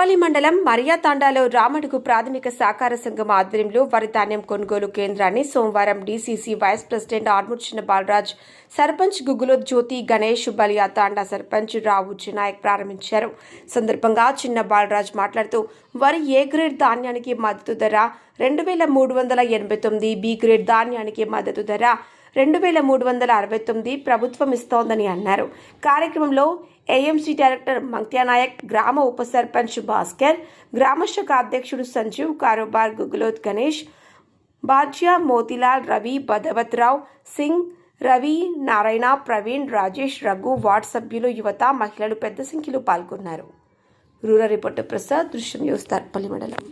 సర్పల్లి మండలం మరియాతాండాలో రామడుగు ప్రాథమిక సహకార సంఘం ఆధ్వర్యంలో వరి ధాన్యం కొనుగోలు కేంద్రాన్ని సోమవారం డీసీసీ వైస్ ప్రెసిడెంట్ ఆర్మూర్ చిన్న బాలరాజ్, సర్పంచ్ గుగ్గులో జ్యోతి గణేష్, బలియాతాండా సర్పంచ్ రావు చినాయక్ ప్రారంభించారు. సందర్భంగా చిన్న బాలరాజ్ మాట్లాడుతూ వరి ఏ గ్రేడ్ ధాన్యానికి మద్దతు ధర 2389, బి గ్రేడ్ ధాన్యానికి మద్దతు ధర 2369 ప్రభుత్వం ఇస్తోందని అన్నారు. కార్యక్రమంలో ఏఎంసీ డైరెక్టర్ మంత్యానాయక్, గ్రామ ఉప సర్పంచ్ భాస్కర్, గ్రామ శాఖ అధ్యక్షుడు సంజీవ్, కారోబార్ గుగ్గులోత్ గణేష్, బాజ్యా మోతిలాల్, రవి, బదవత్రావు సింగ్, రవి, నారాయణ, ప్రవీణ్, రాజేష్, రఘు, వార్డ్ సభ్యులు, యువత, మహిళలు పెద్ద సంఖ్యలో పాల్గొన్నారు. రూరల్ రిపోర్టర్ ప్రసాద్, దృశ్యం న్యూస్, తర్పల్లి మండలం.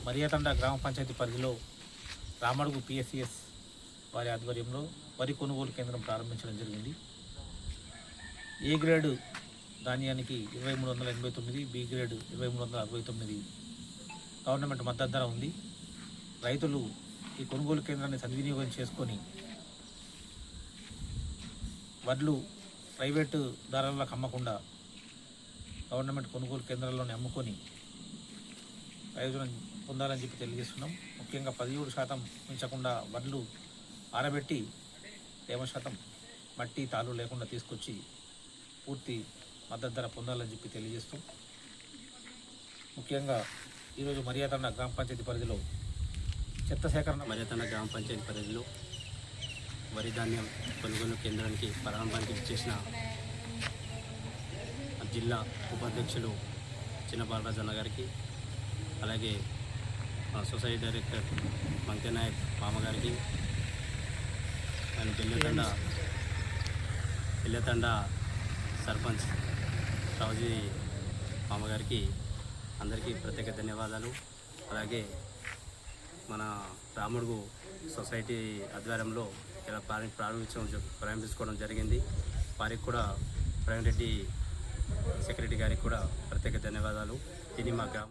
మరియాతండా గ్రామ పంచాయతీ పరిధిలో రామడుగు పిఎస్సిఎస్ వారి ఆధ్వర్యంలో వరి కొనుగోలు కేంద్రం ప్రారంభించడం జరిగింది. ఏ గ్రేడ్ ధాన్యానికి 2389, బి గ్రేడ్ 2369 గవర్నమెంట్ మద్దతు ధర ఉంది. రైతులు ఈ కొనుగోలు కేంద్రాన్ని సద్వినియోగం చేసుకొని వడ్లు ప్రైవేటు ధరలకు అమ్మకుండా గవర్నమెంట్ కొనుగోలు కేంద్రాల్లోనే అమ్ముకొని ప్రయోజనం పొందాలని చెప్పి తెలియజేస్తున్నాం. ముఖ్యంగా 17% మించకుండా వడ్లు ఆరబెట్టి తేమ శాతం మట్టి తాళ్ళు లేకుండా తీసుకొచ్చి పూర్తి మద్దతు ధర పొందాలని చెప్పి తెలియజేస్తూ, ముఖ్యంగా ఈరోజు మరియాతండా గ్రామ పంచాయతీ పరిధిలో చెత్త సేకరణ మరియాతండా గ్రామ పంచాయతీ పరిధిలో వరి ధాన్యం కొనుగోలు కేంద్రానికి ప్రారంభానికి ఇచ్చేసిన జిల్లా ఉపాధ్యక్షులు చిన్న బాలరాజ్ అన్న గారికి, అలాగే సొసైటీ డైరెక్టర్ మంత్యానాయక్ మామగారికి, అండ్ పెళ్ళతండా సర్పంచ్ రావుజీ మామగారికి అందరికీ ప్రత్యేక ధన్యవాదాలు. అలాగే మన రాముడుగు సొసైటీ ఆధ్వర్యంలో ఇలా ప్రారంభించుకోవడం జరిగింది. వారికి కూడా ప్రవీణ్ రెడ్డి సెక్రటరీ గారికి కూడా ప్రత్యేక ధన్యవాదాలు. దీన్ని మా గ్రామ